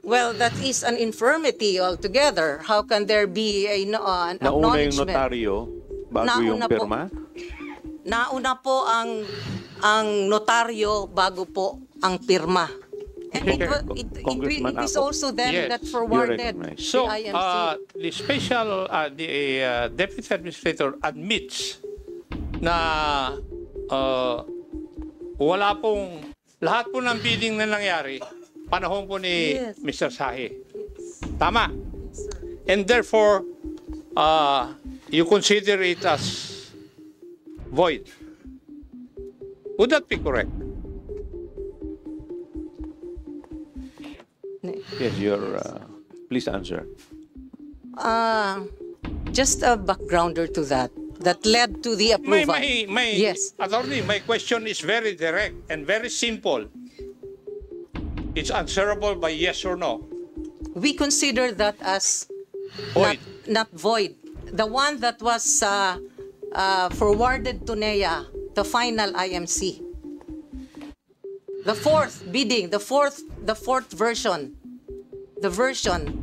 Well, that is an infirmity altogether. How can there be an Nauna yung acknowledgement? notaryo bago yung Nauna po. pirma? Nauna po ang notaryo bago po ang pirma. And Congressman it is Acop. also them Yes. that forwarded recognized. So, the IMC. the special, deputy administrator admits na wala pong, lahat po ng bidding na nangyari, panahon po ni Yes. Mr. Sahi. Tama. And therefore, you consider it as void. Would that be correct? Yes, please answer. Just a backgrounder to that led to the approval. Yes. Attorney, my question is very direct and very simple. It's answerable by yes or no. We consider that as Void. not void. The one that was forwarded to NEA, the final IMC. The fourth bidding, the fourth version, the version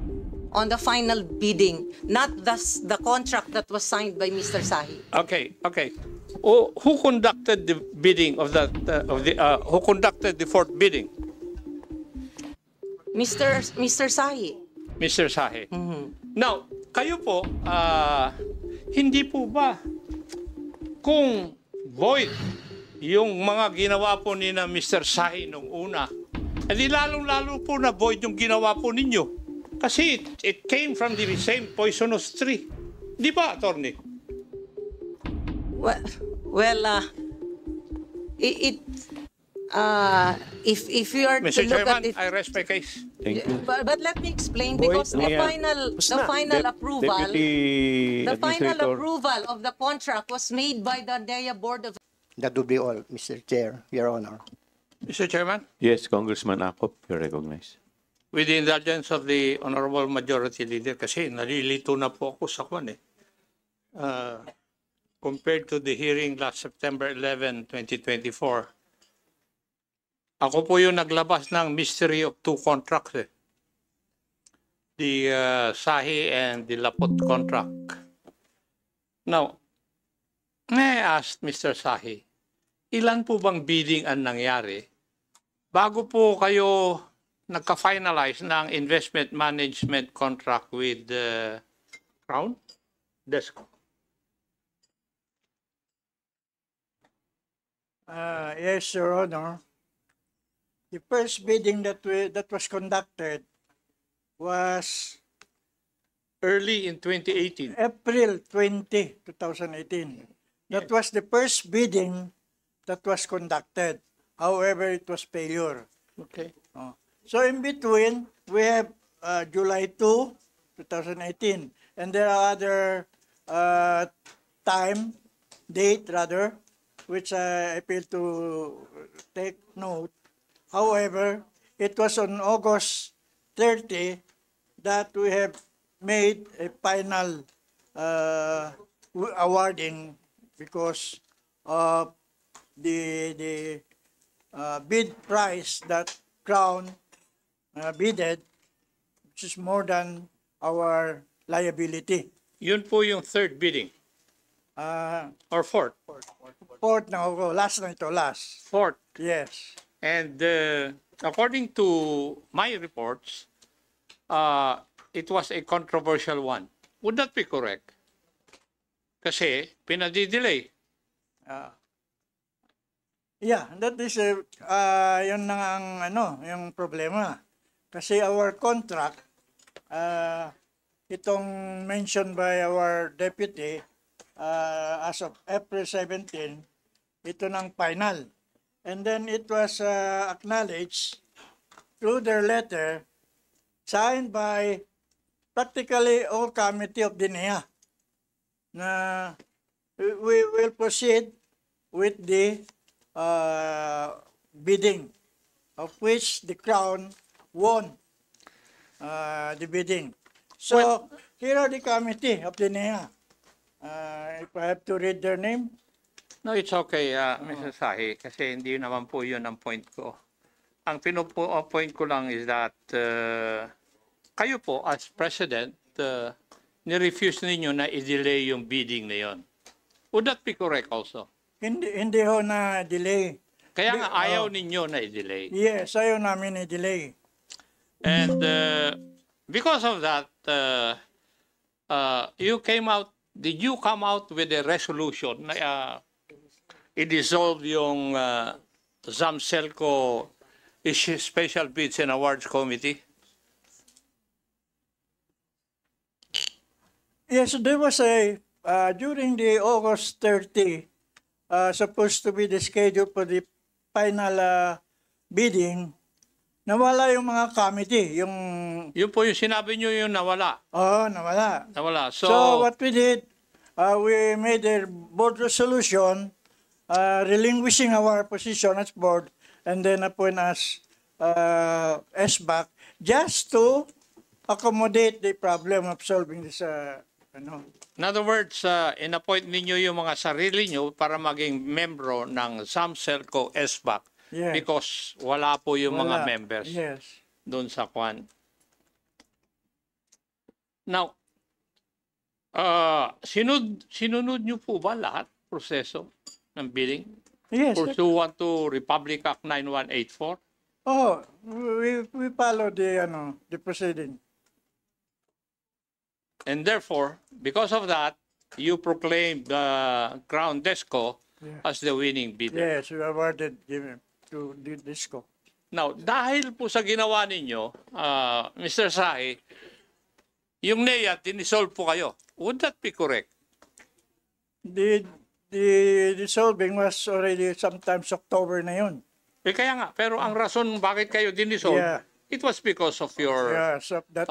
on the final bidding, not the contract that was signed by Mr. Sahi. Okay. Who conducted the bidding of that? Who conducted the fourth bidding? Mr. Sahi. Mr. Sahi. Now, kayo po, hindi po ba kung void yung mga ginawa po ni na Mr. Sahi nung una, edi lalong-lalo po na void yung ginawa po ninyo. Kasi it came from the same poisonous tree. Di ba, attorney? If you are Mr. to look Chairman, at it, I rest my case. Thank you. but let me explain Boy, because the yeah. final approval. Deputy The final Administrator. approval of the contract was made by the NEA Board of. That would be all, Mr. Chair, Your Honor. Mr. Chairman, Yes, Congressman Acop, you're recognized. with the indulgence of the Honorable Majority Leader, kasi nalilito na po ako sa kwan eh. Compared to the hearing last September 11, 2024, ako po yung naglabas ng mystery of two contracts eh. The Sahi and the Lapot contract. Now, I asked Mr. Sahi, ilan po bang bidding ang nangyari bago po kayo nagka-finalize ng investment management contract with Crown? Desco. Yes, Your Honor. The first bidding that was conducted was Early in 2018. April 20, 2018. That was the first bidding that was conducted. However, it was failure. Okay. So in between, we have July 2, 2018, and there are other date rather, which I failed to take note. However, it was on August 30 that we have made a final awarding because of the bid price that Crown bidded, which is more than our liability. Yun po yung third bidding. Or fourth? Fourth na ako. Last na ito, last. Fourth. Yes. And according to my reports, it was a controversial one. Would that be correct? Kasi pinadidelay. Yeah, that is yun na ang yung problema. Kasi our contract, itong mentioned by our deputy, as of April 17, ito ng final. And then it was acknowledged through their letter signed by practically all committee of the NEA na we will proceed with the bidding, of which the Crown won the bidding. So here are the committee of the NEA. If I have to read their name. No, it's okay, Mr. Sahi, kasi hindi naman po yun ang point ko. ang point ko lang is that kayo po as president, ni-refuse ninyo na i-delay yung bidding na yon. Would that be correct also? Hindi ho na delay. Kaya nga ayaw ninyo na i-delay. Yes, ayaw namin i-delay. And because of that, did you come out with a resolution na i-dissolve yung ZAMCELCO Special Bids and Awards Committee? Yes, there was during the August 30, supposed to be the schedule for the final bidding, nawala yung mga committee, Yun po yung sinabi nyo yung nawala. nawala. Nawala. So what we did, we made a board resolution relinquishing our position as board and then appoint us SBAC just to accommodate the problem of solving this In other words, in-appoint ninyo yung mga sarili nyo para maging membro ng ZAMCELCO SBAC Yes. because wala po yung mga Wala. members Yes. doon sa kwan. Now, sinunod nyo po ba lahat proseso ng bidding? Yes. Pursuant to Republic Act 9184? Oh, we follow the proceeding. And therefore, because of that, you proclaimed Crown Desco as the winning bidder. Yes, we awarded to the DISCO. Now, dahil po sa ginawa ninyo, Mr. Sahi, yung NEA, dinisolve po kayo. Would that be correct? The dissolving was already sometimes October na yun. Eh kaya nga, pero ang rason bakit kayo dinisolve, Yeah. it was because of your Yes, of that,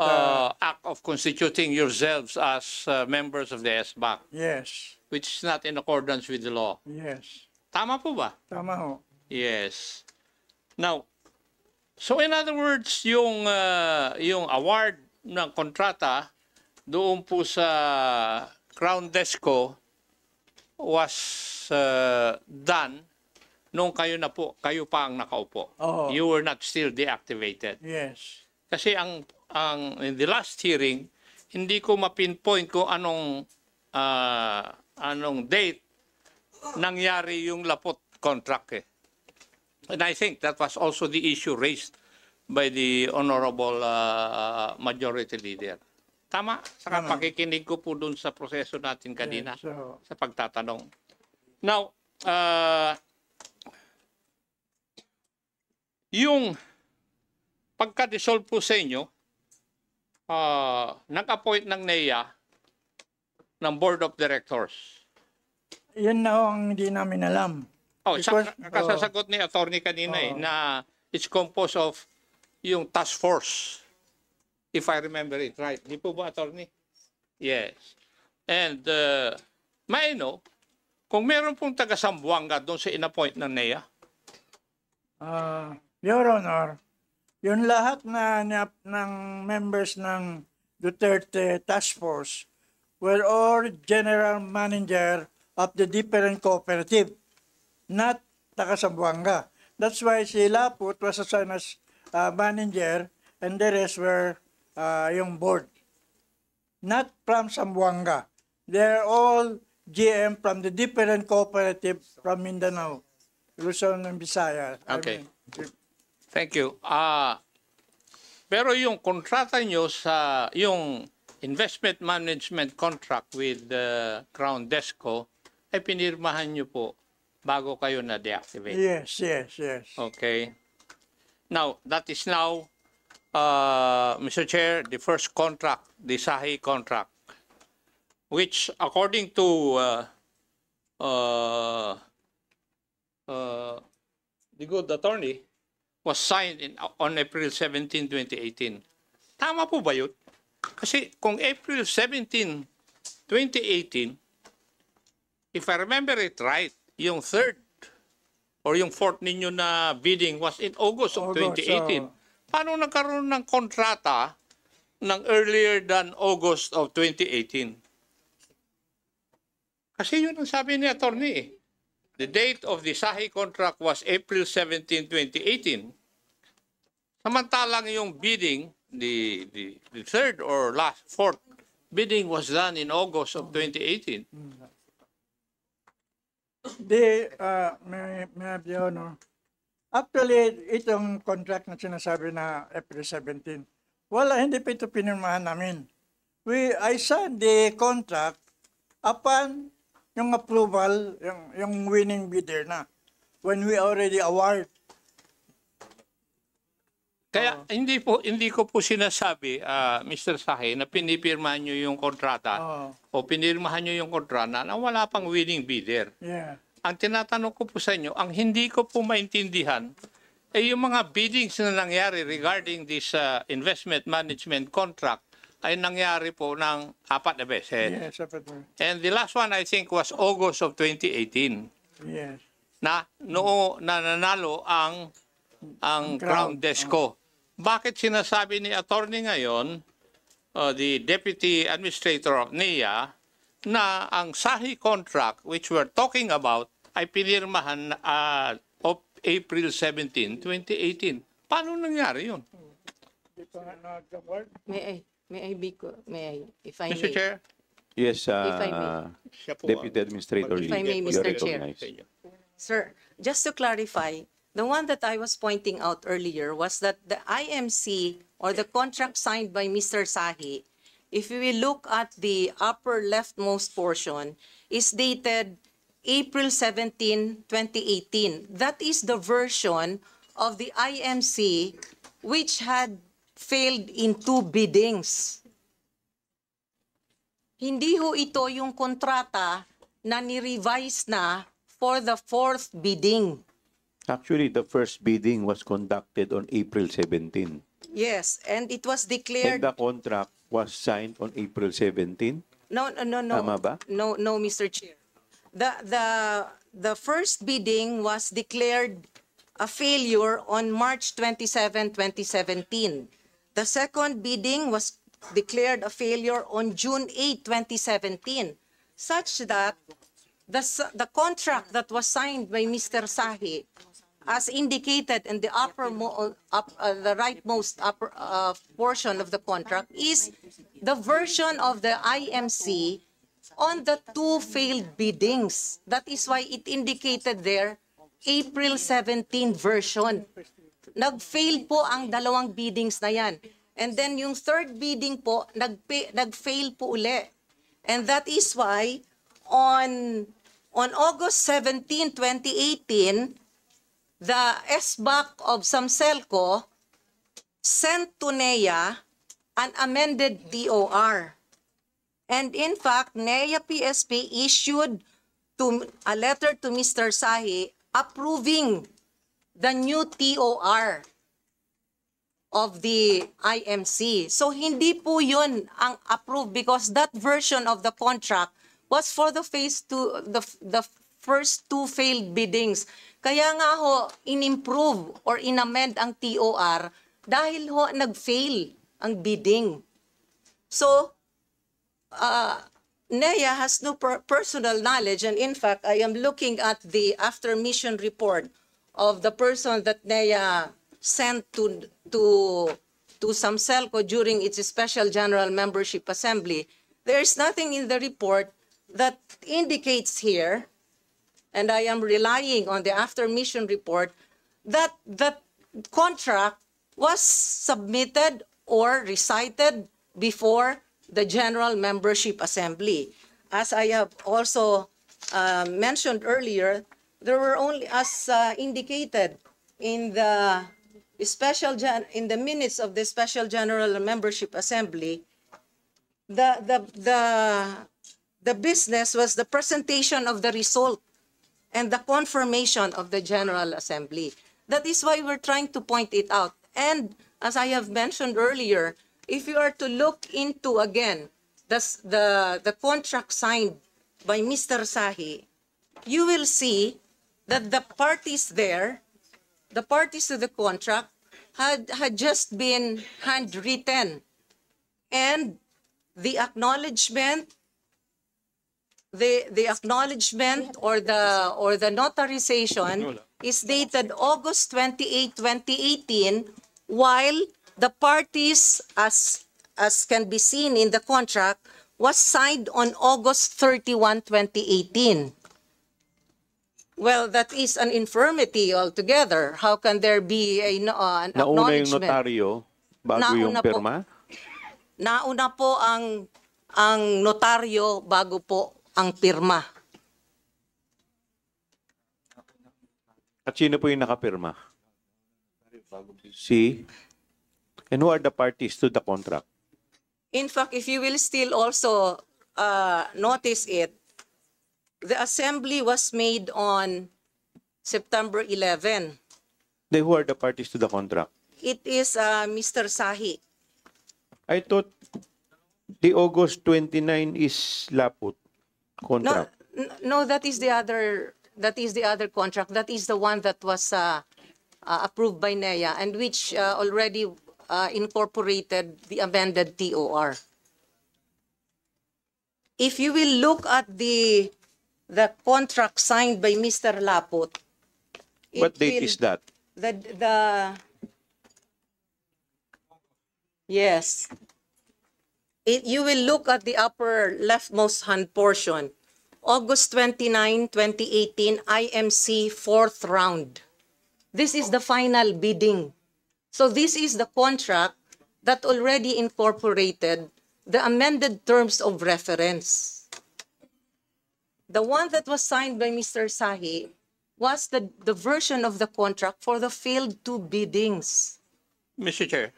act of constituting yourselves as members of the SBAC, yes, which is not in accordance with the law. yes. Tama po ba? Tama ho. Yes. Now, so in other words, yung award ng kontrata doon po sa Crown Desco was done nung kayo pa ang nakaupo. Oo. You were not still deactivated. Yes. Kasi ang in the last hearing, hindi ko mapinpoint kung anong date nangyari yung lapot contract eh. And I think that was also the issue raised by the Honorable Majority Leader. Tama? Saka pakikinig ko po dun sa proseso natin kanina Yes, so, sa pagtatanong. Now, yung pagka-dissolve po sa inyo, nag-appoint ng NEA ng Board of Directors. yan na ho ang hindi namin alam. Oh, Because, kasasagot ni attorney kanina na it's composed of yung task force. If I remember it right. Di po ba, attorney? Yes. And may know, kung meron pong taga-Sambuanga doon sa inappoint ng NEA, Your Honor, yung lahat ng members ng Duterte Task Force were all general manager of the different cooperative, not taga-Sambuanga. That's why si Laput was assigned as manager and the rest were yung board. Not from Sambuanga. They're all GM from the different cooperative from Mindanao, Luzon and Visayas. Okay. Thank you. Pero yung kontrata nyo sa yung investment management contract with Crown Desco ay pinirmahan nyo po bago kayo na-deactivate. Yes. Okay. Now, that is now, Mr. Chair, the first contract, the Sahi contract, which according to the good attorney, was signed on April 17, 2018. Tama po ba yun? Kasi kung April 17, 2018, if I remember it right, yung third or yung fourth ninyo na bidding was in August of 2018. Paano nagkaroon ng kontrata ng earlier than August of 2018? Kasi yun ang sabi ni attorney eh. The date of the Sahi contract was April 17, 2018. Samantalang yung bidding, the third or fourth bidding was done in August of 2018. May I have your honor. Actually, itong contract na sinasabi na April 17, hindi pa ito pinirmahan namin. I signed the contract upon yung approval, yung winning bidder na. When we already award. Kaya hindi ko po sinasabi, Mr. Sahe, na pinipirmahan nyo yung kontrata o pinirmahan nyo yung kontrata na wala pang winning bidder. Yeah. Ang tinatanong ko po sa inyo, ang hindi ko po maintindihan ay yung mga biddings na nangyari regarding this investment management contract ay nangyari po ng 4 na beses. Yes, Secretary. And the last one I think was August of 2018 Yes. na nanalo ang Crown Desco. Bakit sinasabi ni attorney ngayon, the Deputy Administrator of NEA, na ang Sahi contract which we're talking about ay pinirmahan of April 17, 2018. Paano nangyari yun? May I, if I Mr. may. Chair? Yes, I may. Siya po, Deputy Administrator If I Lee, may, you're Mr. Chair. recognized. Sir, just to clarify, the one that I was pointing out earlier was that the IMC or the contract signed by Mr. Sahi, if we will look at the upper leftmost portion, is dated April 17, 2018. That is the version of the IMC which had failed in 2 biddings. Hindi ho ito yung kontrata na ni-revise na for the 4th bidding. Actually, the first bidding was conducted on April 17. Yes, and it was And declared. the contract was signed on April 17. No. Tama ba? No, Mr. Chair. The first bidding was declared a failure on March 27, 2017. The second bidding was declared a failure on June 8, 2017, such that the contract that was signed by Mr. Sahi, as indicated in the the rightmost upper portion of the contract, is the version of the IMC on the 2 failed biddings. That is why it indicated there April 17 version. Nag-fail po ang 2 biddings na yan. And then yung 3rd bidding po, nag-fail po uli. And that is why on August 17, 2018, the SBAC of Samselco sent to NEA an amended TOR. And in fact, NEA PSP issued a letter to Mr. Sahi approving the new TOR of the IMC. So hindi po yun ang approved because that version of the contract was for the the first 2 failed biddings. Kaya nga ho, in-improve or in-amend ang TOR dahil ho nag-fail ang bidding. So, NEA has no personal knowledge, and in fact, I am looking at the after-mission report of the person that NEA sent to Samselco during its special general membership assembly. There is nothing in the report that indicates here, and I am relying on the after-mission report, that the contract was submitted or recited before the General Membership Assembly. As I have also mentioned earlier, there were only, as indicated in the minutes of the Special General Membership Assembly, the business was the presentation of the result and the confirmation of the General Assembly. That is why we're trying to point it out. And as I have mentioned earlier, if you are to look into, again, the contract signed by Mr. Sahi, you will see that the parties there, the parties to the contract, had just been handwritten. And the acknowledgement, the acknowledgement or the notarization is dated August 28, 2018, while the parties, as can be seen in the contract, was signed on August 31, 2018. Well, that is an infirmity altogether. How can there be an Nauna yung acknowledgement? notaryo bago yung Nauna po. pirma? Nauna po ang notaryo bago po ang pirma. At sino po yung nakapirma? Si? And who are the parties to the contract? In fact, if you will still also notice it, the assembly was made on September 11. Who are the parties to the contract? It is Mr. Sahi. I thought the August 29 is Laput No, contract. no, that is the other. That is the other contract. That is the one that was approved by NEA and which already incorporated the amended TOR. If you will look at the contract signed by Mr. Laput, What date is that? Yes. You will look at the upper leftmost hand portion. August 29, 2018, IMC fourth round. This is the final bidding. So this is the contract that already incorporated the amended terms of reference. The one that was signed by Mr. Sahi was the version of the contract for the failed two biddings. Mr. Chair,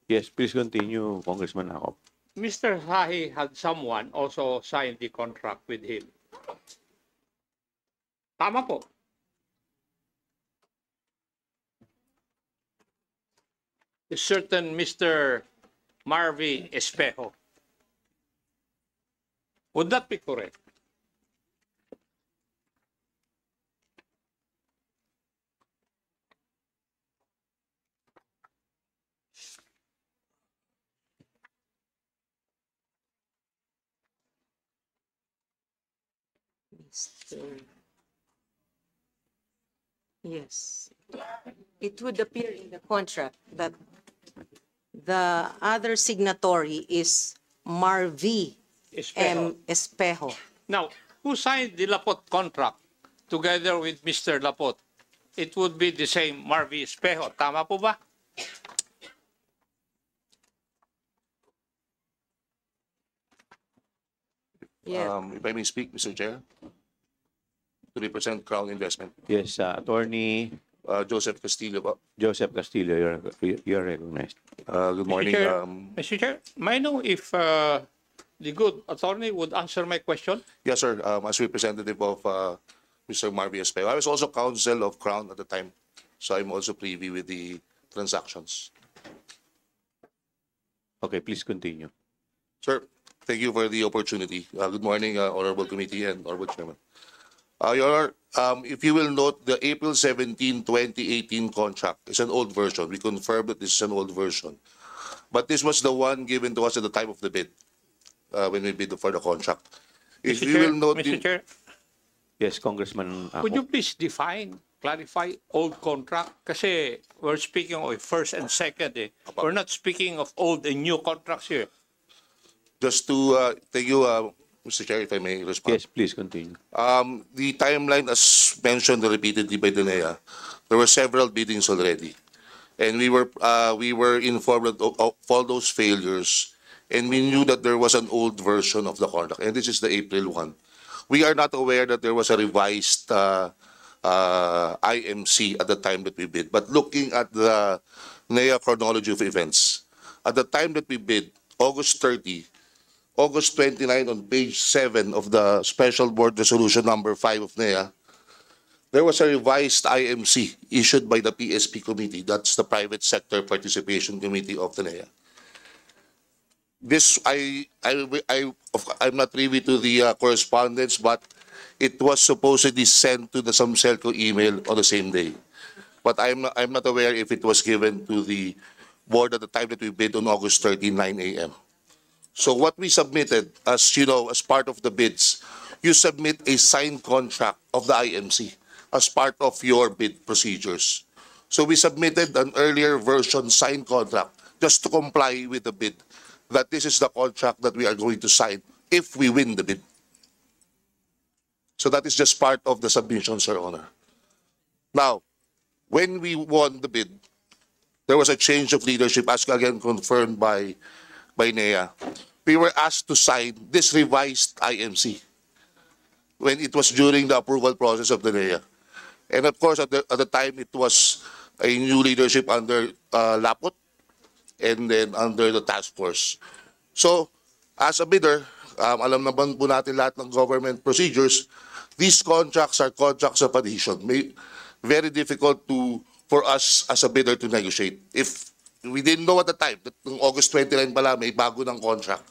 Yes, please continue, Congressman Akop. Mr. Sahi had someone also sign the contract with him. Tama po. A certain Mr. Marvy Espejo. Would that be correct? Yes. It would appear in the contract that the other signatory is Marvy Espejo. M. Espejo. Now, who signed the Lapot contract together with Mr. Lapot? It would be the same Marvy Espejo. Tama po ba? Yeah. If I may speak, Mr. Chair, to represent Crown Investment, Yes, Attorney Joseph Castillo. po. Joseph Castillo, you're recognized. Good morning. Mr. Chair, may I know if the good attorney would answer my question? Yes, sir. As representative of Mr. Marvy Espejo, I was also counsel of Crown at the time, so I'm also privy with the transactions. Okay, please continue. Sir, thank you for the opportunity. Good morning, Honorable Committee and Honorable Chairman. Your Honor, if you will note, the April 17, 2018 contract is an old version. We confirmed that this is an old version. But this was the one given to us at the time of the bid, when we bid for the contract. If Mr. you Chair, will note, Mr. Chair, Yes, Congressman could you Akop. please define, clarify old contract? Kasi we're speaking of first and second. We're not speaking of old and new contracts here. just to thank you, Mr. Chair, if I may respond. Yes, please continue. The timeline, as mentioned repeatedly by Danea, there were several biddings already. And we were informed of all those failures, and we knew that there was an old version of the contract, and this is the April one. We are not aware that there was a revised IMC at the time that we bid. But looking at the NEA chronology of events, at the time that we bid, August 30, August 29 on page 7 of the Special Board Resolution number 5 of NEA, there was a revised IMC issued by the PSP Committee. That's the Private Sector Participation Committee of the NEA. This, I'm not privy to the correspondence, but it was supposedly sent to the Samselco email on the same day. But I'm not aware if it was given to the board at the time that we bid on August 30, 9 a.m. So what we submitted, as you know, as part of the bids, you submit a signed contract of the IMC as part of your bid procedures. So we submitted an earlier version signed contract just to comply with the bid, that this is the contract that we are going to sign if we win the bid. So that is just part of the submission, Sir Honor. Now, when we won the bid, there was a change of leadership, as again confirmed by NEA. We were asked to sign this revised IMC when it was during the approval process of the NEA. And of course, at the time, it was a new leadership under Lapot and then under the task force. So, as a bidder, alam naman po natin lahat ng government procedures, these contracts are contracts of adhesion. Very difficult for us as a bidder to negotiate. If we didn't know at the time that noong August 29 pala may bago ng contract,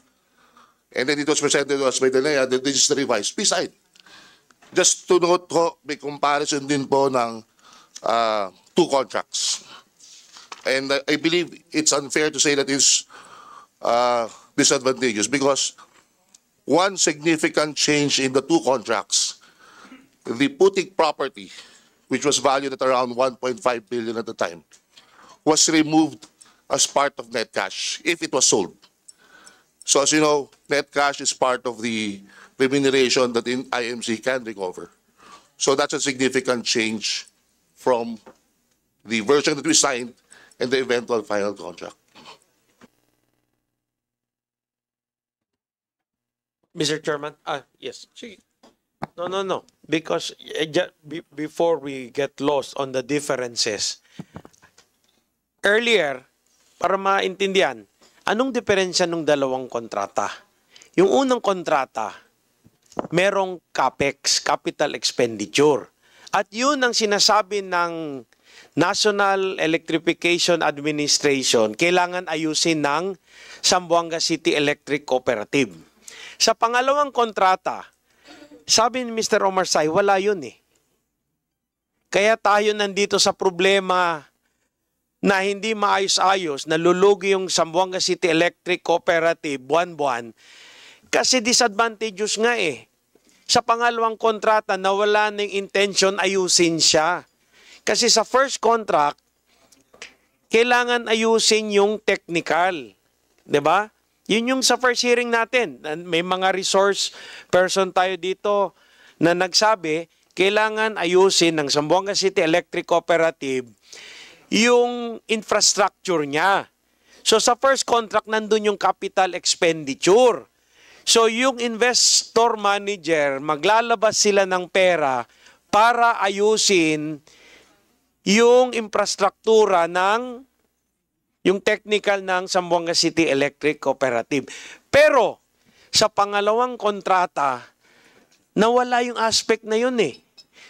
and then it was presented to us by the NEA that this is the revised, please sign. Just to note ho, may comparison din po ng two contracts. And I believe it's unfair to say that it's disadvantageous because one significant change in the two contracts, the Putik property, which was valued at around 1.5 billion at the time, was removed as part of net cash if it was sold. So as you know, net cash is part of the remuneration that in IMC can recover. So that's a significant change from the version that we signed and the eventual final contract. Mr. Chairman, yes. Sige. No. Because before we get lost on the differences, earlier, para maintindihan, anong diferensya ng dalawang kontrata? Yung unang kontrata, merong CAPEX, Capital Expenditure. At yun ang sinasabi ng National Electrification Administration, kailangan ayusin ng Zamboanga City Electric Cooperative. Sa pangalawang kontrata, sabi ni Mr. Omar Sy, wala yun eh. Kaya tayo nandito sa problema na hindi maayos-ayos, nalulugi yung Zamboanga City Electric Cooperative buwan-buwan, kasi disadvantageous nga eh. Sa pangalawang kontrata, nawala ng intention ayusin siya. Kasi sa first contract, kailangan ayusin yung technical. 'Di ba? Yun yung sa first hearing natin. May mga resource person tayo dito na nagsabi, kailangan ayusin ng Zamboanga City Electric Cooperative yung infrastructure niya. So sa first contract, nandun yung capital expenditure. So yung investor manager, maglalabas sila ng pera para ayusin yung infrastruktura ng yung technical ng Zamboanga City Electric Cooperative. Pero sa pangalawang kontrata, nawala yung aspect na yun eh.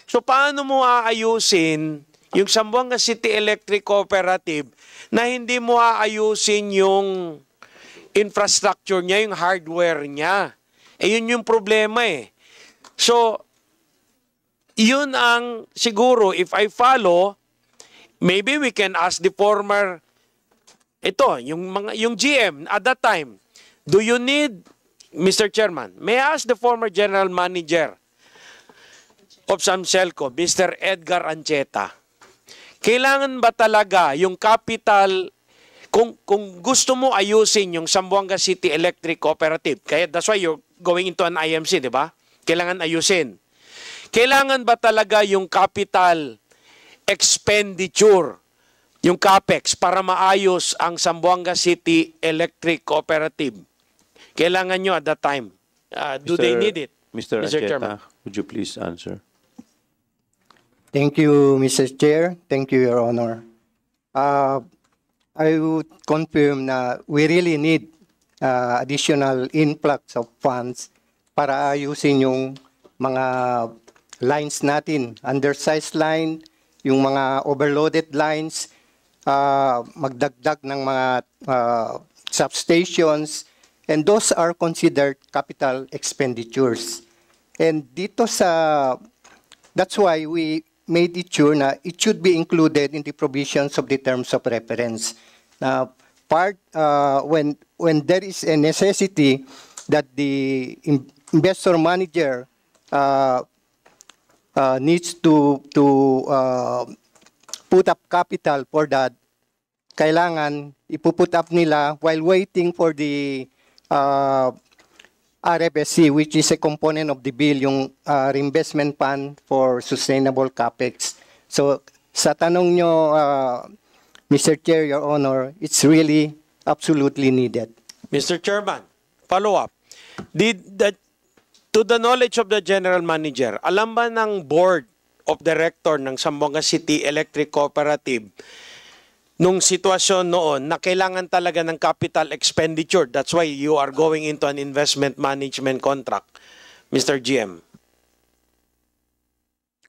So paano mo aayusin yung Zamboanga City Electric Cooperative na hindi mo aayusin yung infrastructure niya, yung hardware niya? Eh yun yung problema eh. So, yun ang siguro, if I follow, maybe we can ask the former, yung GM at that time, do you need, Mr. Chairman, may I ask the former General Manager of Samselco, Mr. Edgar Ancheta, kailangan ba talaga yung capital, kung gusto mo ayusin yung Zamboanga City Electric Cooperative, kaya that's why you're going into an IMC, di ba? Kailangan ayusin. Kailangan ba talaga yung capital expenditure, yung CAPEX, para maayos ang Zamboanga City Electric Cooperative? Kailangan nyo at that time. Do they need it? Mr. Chairman? Ancheta, would you please answer? Thank you, Mr. Chair. Thank you, Your Honor. I would confirm na we really need additional influx of funds para ayusin yung mga lines natin, undersized line, yung mga overloaded lines, magdagdag ng mga substations, and those are considered capital expenditures. And dito that's why we made it sure na it should be included in the provisions of the terms of reference. When there is a necessity that the investor manager needs to put up capital for that, kailangan ipuput up nila while waiting for the RFSC, which is a component of the bill, yung reinvestment fund for sustainable capex. So sa tanong nyo, Mr. Chair, Your Honor, it's really absolutely needed. Mr. Chairman, follow up. To the knowledge of the General Manager, alam ba ng Board of Director ng Zamboanga City Electric Cooperative nung sitwasyon noon na kailangan talaga ng capital expenditure? That's why you are going into an investment management contract, Mr. GM.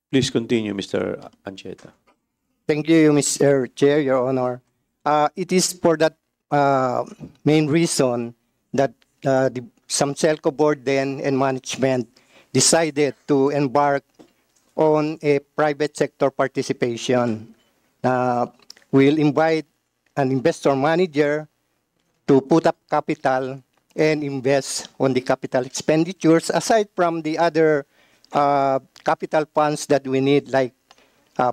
Please continue, Mr. Ancheta. Thank you, Mr. Chair, Your Honor. It is for that main reason that the Samselco board then and management decided to embark on a private sector participation. We'll invite an investor manager to put up capital and invest on the capital expenditures aside from the other capital funds that we need, like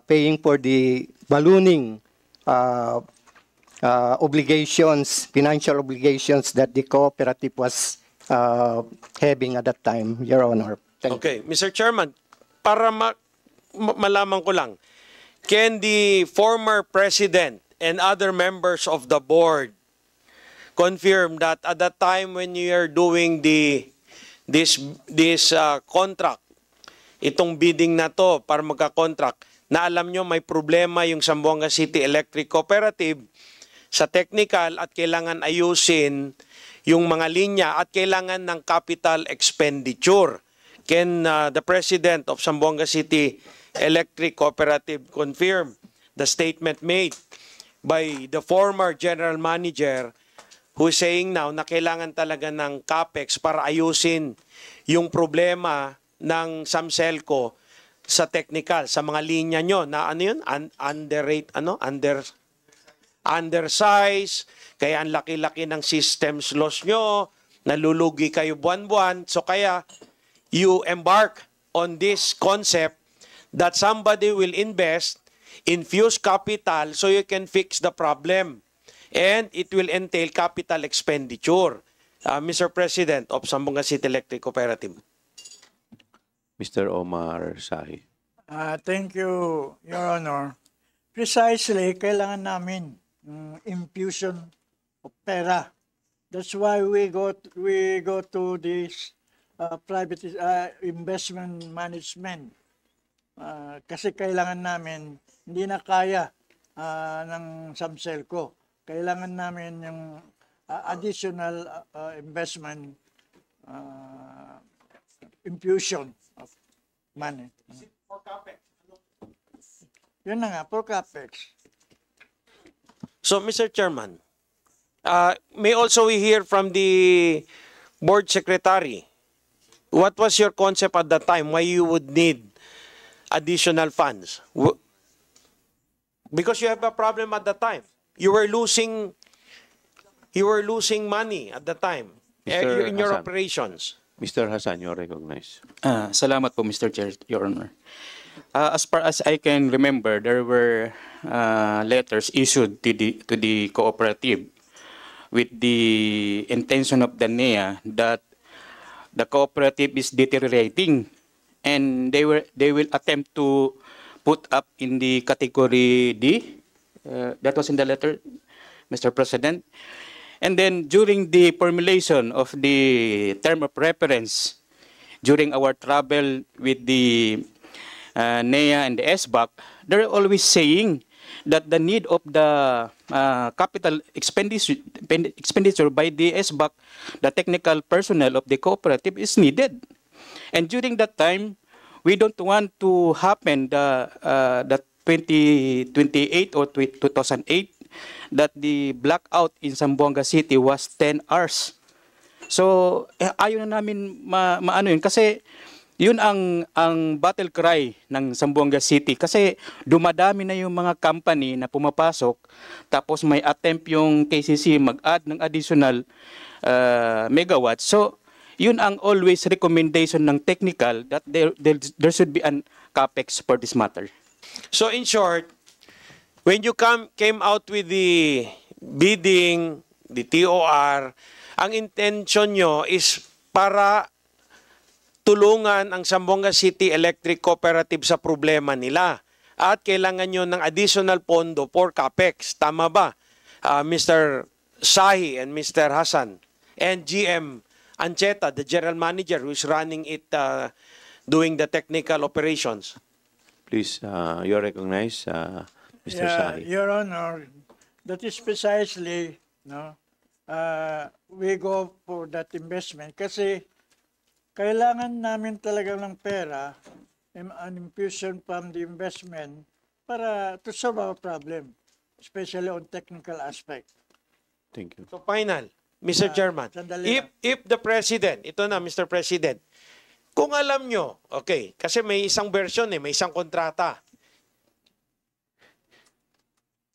paying for the ballooning obligations, financial obligations that the cooperative was having at that time, Your Honor. Thank you. Okay, Mr. Chairman, para malaman ko lang, can the former president and other members of the board confirm that at that time when you are doing this contract, itong bidding na to para magka-contract, na alam nyo may problema yung Zamboanga City Electric Cooperative sa technical at kailangan ayusin yung mga linya at kailangan ng capital expenditure? Can the president of Zamboanga City Electric Cooperative confirm the statement made by the former general manager who is saying now na kailangan talaga ng capex para ayusin yung problema ng Samselco sa technical, sa mga linya nyo na ano yun? Undersize, kaya ang laki-laki ng systems loss nyo, nalulugi kayo buwan-buwan. So kaya you embark on this concept that somebody will invest, infuse capital so you can fix the problem. And it will entail capital expenditure. Mr. President of Zamboanga City Electric Cooperative. Mr. Omar Sahi. Thank you, Your Honor. Precisely, kailangan namin infusion of pera. That's why we go to this private investment management. Kasi kailangan namin, hindi na kaya ng Samselco. Kailangan namin yung additional investment infusion of money. For capex. Yun na nga, for capex. So, Mr. Chairman, may also we hear from the board secretary, what was your concept at that time? Why you would need additional funds? Because you have a problem at that time. You were losing money at the time in your Hassan. operations. Mr. Hassan, you're recognized. Salamat po, Mr. Chair, Your Honor. As far as I can remember, there were letters issued to the cooperative with the intention of the NEA that the cooperative is deteriorating and they will attempt to put up in the category D. That was in the letter, Mr. President. And then during the formulation of the term of reference, during our travel with the NEA and the SBAC, they're always saying that the need of the capital expenditure by the SBAC, the technical personnel of the cooperative, is needed. And during that time, we don't want to happen the 2028 or 2008 that the blackout in Zamboanga City was 10 hours. So, ayaw na namin maano yun. Kasi, yun ang battle cry ng Zamboanga City. Kasi, dumadami na yung mga company na pumapasok. Tapos, may attempt yung KCC mag-add ng additional megawatts. So, yun ang always recommendation ng technical that there should be an capex for this matter. So in short, when you came out with the bidding, the TOR, ang intention nyo is para tulungan ang Zamboanga City Electric Cooperative sa problema nila. At kailangan nyo ng additional pondo for CAPEX. Tama ba? Mr. Sahi and Mr. Hassan and GM Ancheta, the general manager who is running it, doing the technical operations. Please, you're recognized, Mr. Sahi. Your Honor, that is precisely, no, we go for that investment kasi kailangan namin talaga ng pera, an infusion from the investment para to solve our problem, especially on technical aspect. Thank you. So final, Mr. Chairman, sandali if the President, ito na Mr. President, kung alam nyo, okay, kasi may isang version may isang kontrata.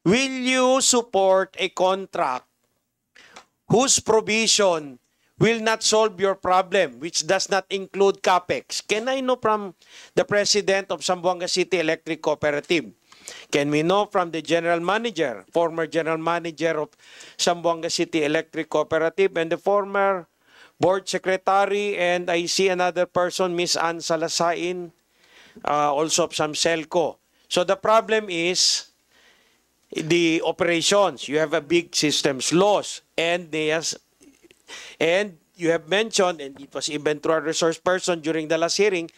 Will you support a contract whose provision will not solve your problem, which does not include CAPEX? Can I know from the President of Zamboanga City Electric Cooperative? Can we know from the General Manager, former General Manager of Zamboanga City Electric Cooperative, and the former Board Secretary, and I see another person, Ms. Ann Salasain, also of Samselco. So the problem is the operations. You have a big systems loss, and you have mentioned, and it was even through a resource person during the last hearing,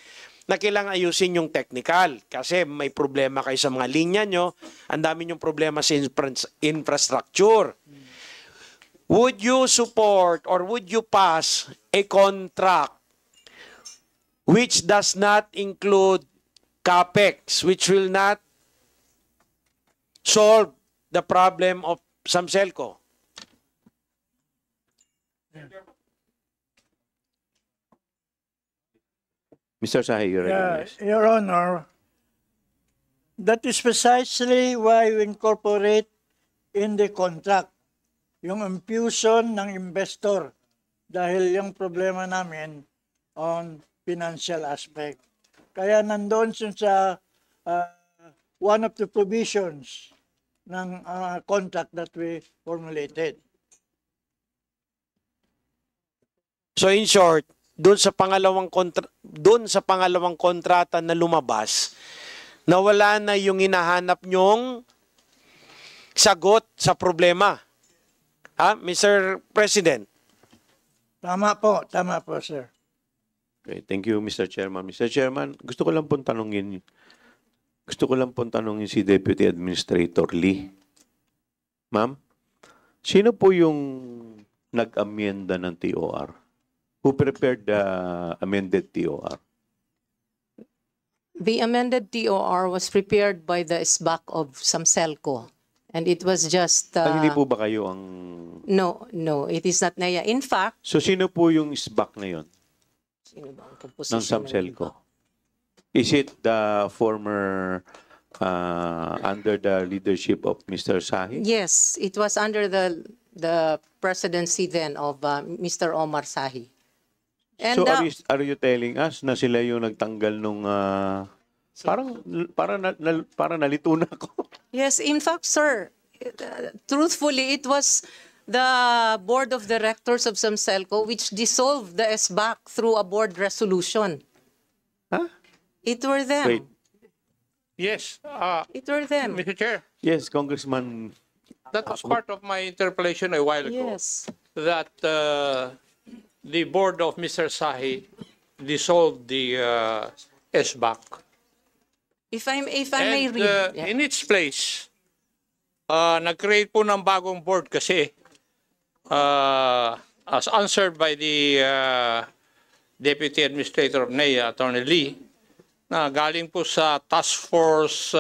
na kailangan ayusin yung technical. Kasi may problema kayo sa mga linya nyo, ang dami yung problema sa infrastructure. Would you support or would you pass a contract which does not include CAPEX, which will not solve the problem of Samselco? Mr. Sahi, you're recognized. Your Honor, that is precisely why we incorporate in the contract yung infusion ng investor dahil yung problema namin on financial aspect. Kaya nandoon sa one of the provisions ng contract that we formulated. So in short, doon sa pangalawang kontrata na lumabas, nawala na yung hinahanap nyong sagot sa problema. Ha, Mr. President? Tama po, sir. Okay, thank you, Mr. Chairman. Mr. Chairman, gusto ko lang pong tanungin si Deputy Administrator Lee. Ma'am, sino po yung nag-amyenda ng TOR? Who prepared the amended TOR? The amended TOR was prepared by the SBAC of Samselco. And it was just... Hindi po ba kayo ang... No, it is not NAIA. In fact... So, sino po yung SBAC na yun? Sino ba ang Ng composition Samselco? Is it the former... under the leadership of Mr. Sahi? Yes, it was under the presidency then of Mr. Omar Sahi. And, So are you telling us na sila yung nagtanggal nung parang nalito na ako. Yes, in fact, sir, truthfully, it was the board of directors of Samselco which dissolved the SBAC through a board resolution. Huh? It were them. Wait. Yes, It were them. Mr. Chair, Yes, Congressman. that was part of my interpellation a while ago. Yes. That the board of Mr. Sahi dissolved the SBAC. If I may And read. Yeah. in its place, nag-create po ng bagong board kasi as answered by the Deputy Administrator of NAIA, Attorney Lee, na galing po sa Task Force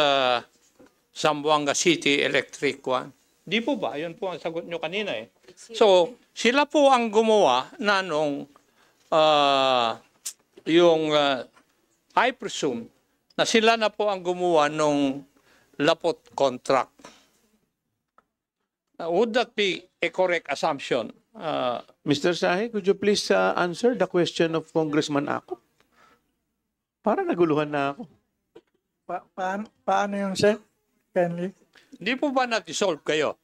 Zamboanga City Electric One. Di po ba? Yun po ang sagot nyo kanina eh. So, sila po ang gumawa na nung I presume na sila na po ang gumawa nung lapot contract. Would that be a correct assumption? Mr. Sahi, could you please answer the question of Congressman Ako? Para naguluhan na ako. Paano yung sir? Kindly. Hindi po ba na-dissolve kayo?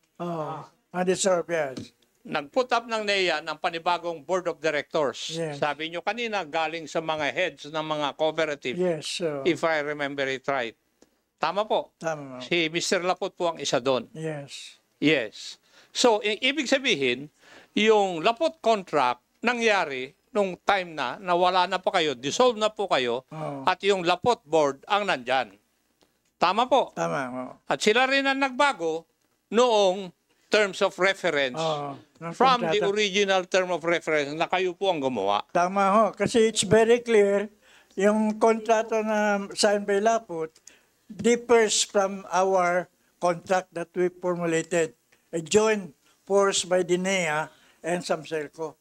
Undeserved, yes. Nag-put up ng NEA ng panibagong board of directors. Yes. Sabi nyo kanina, galing sa mga heads ng mga cooperative, Yes, if I remember it right. Tama po. tama. Si Mr. Lapot po ang isa doon. Yes. Yes. So, ibig sabihin, yung Lapot contract nangyari nung time na wala na po kayo, dissolve na po kayo, at yung Lapot board ang nandyan. Tama po. Tama. At sila rin ang nagbago noong terms of reference from the original term of reference na kayo po ang gumawa. Tama ho. Kasi it's very clear, yung kontrata na signed by Laput differs from our contract that we formulated. A joint force by the NEA and Samselco.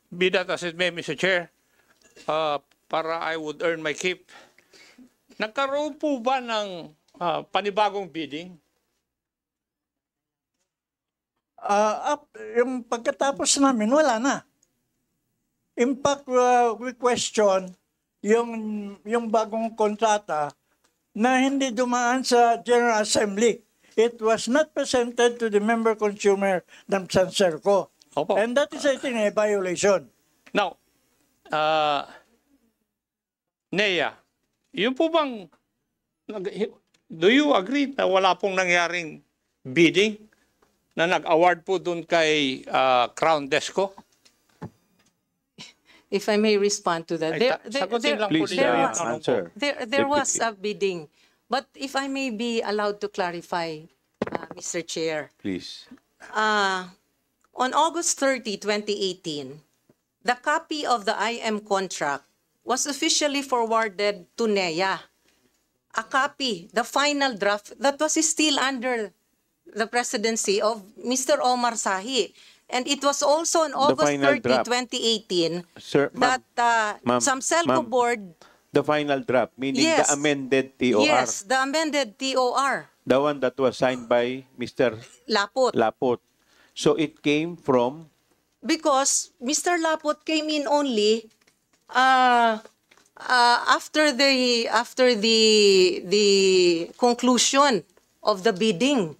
Be that as it may, Mr. Chair, para I would earn my keep, nagkaroon po ba ng panibagong bidding? Yung pagkatapos namin, wala na. In fact, we question yung bagong kontrata na hindi dumaan sa General Assembly. It was not presented to the member consumer ng Samselco. Opo. And that is, I think, a violation. Now, NEA, yun po bang, do you agree na wala pong nangyaring bidding na nag-award po dun kay Crown Desco? If I may respond to that. Sagutin lang po Please ninyo yung tanong po. answer. There was a bidding. But if I may be allowed to clarify, Mr. Chair. Please. On August 30, 2018, the copy of the IM contract was officially forwarded to NEA. A copy, the final draft, that was still under the presidency of Mr. Omar Sahi. And it was also on August final 30, draft. 2018, Sir, ma'am, that ma'am, Samselco ma'am. board, The final draft, meaning Yes. the amended TOR. yes, the amended TOR, The one that was signed by Mr. Lapot. Lapot. So it came from, Because Mr. Lapot came in only after the conclusion of the bidding.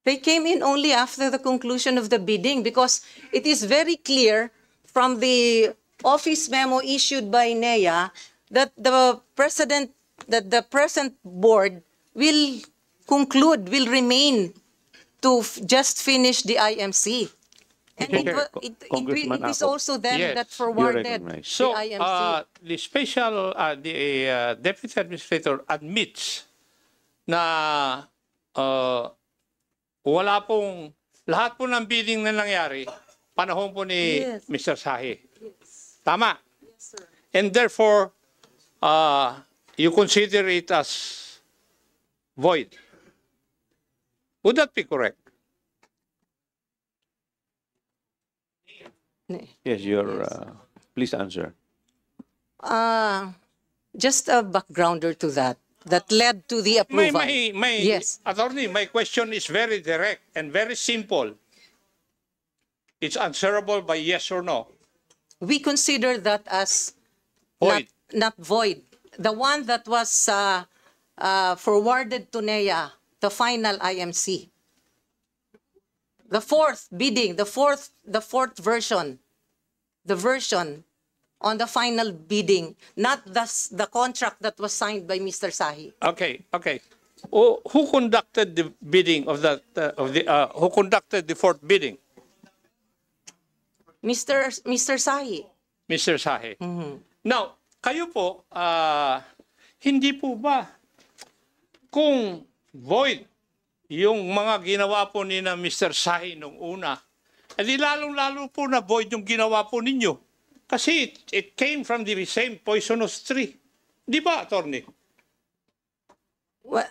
They came in only after the conclusion of the bidding because it is very clear from the office memo issued by NEA that the present board will remain to just finish the IMC. And Congressman it is Ako. also them Yes. that You're forwarded recognized. So, the IMC. the special, the Deputy Administrator admits na wala pong, lahat po ng bidding na nangyari, panahon po ni Yes. Mr. Sahi. Tama? Yes, sir. And therefore, you consider it as void. Would that be correct? yes, your, please answer. Just a backgrounder to that led to the approval. Yes. Attorney, my question is very direct and very simple. It's answerable by yes or no. We consider that as Void. not void. The one that was forwarded to NEA, the final IMC. The fourth bidding, the fourth version, the version on the final bidding, not the contract that was signed by Mr. Sahi. Okay. Who conducted the bidding of that? Who conducted the fourth bidding? Mr. Sahi. Mr. Sahi. Now, kayo po, hindi po ba kung void yung mga ginawa po ni na Mr. Sahi nung una, edi lalong-lalo po na void yung ginawa po ninyo. Kasi it came from the same poisonous tree. Di ba, Attorney? Well,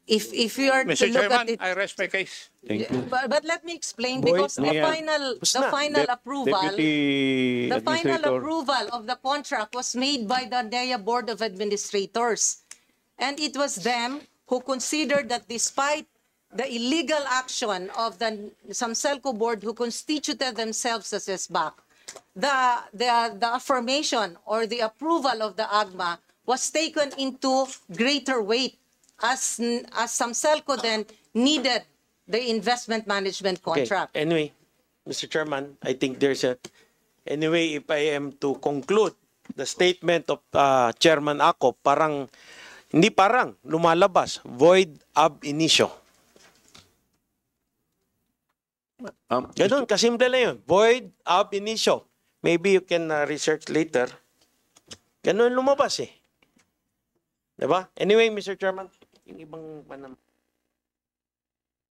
if you are Mr. to look Chairman, at it, I rest my case. Thank you. but let me explain Boy, because the Nia. final approval. Deputy The final Administrator. approval of the contract was made by the NEA Board of Administrators. And it was them who considered that despite the illegal action of the Samselco Board who constituted themselves as SBAC, the affirmation or the approval of the AGMA was taken into greater weight as Samselco then needed the investment management contract. Okay. Anyway, Mr. Chairman, I think there's a... Anyway, if I am to conclude the statement of Chairman Acop, hindi parang, lumalabas, void ab initio. Ganun, kasimple lang yun. Void ab initio. Maybe you can research later. Ganun lumabas eh. Diba? Anyway, Mr. Chairman, yung ibang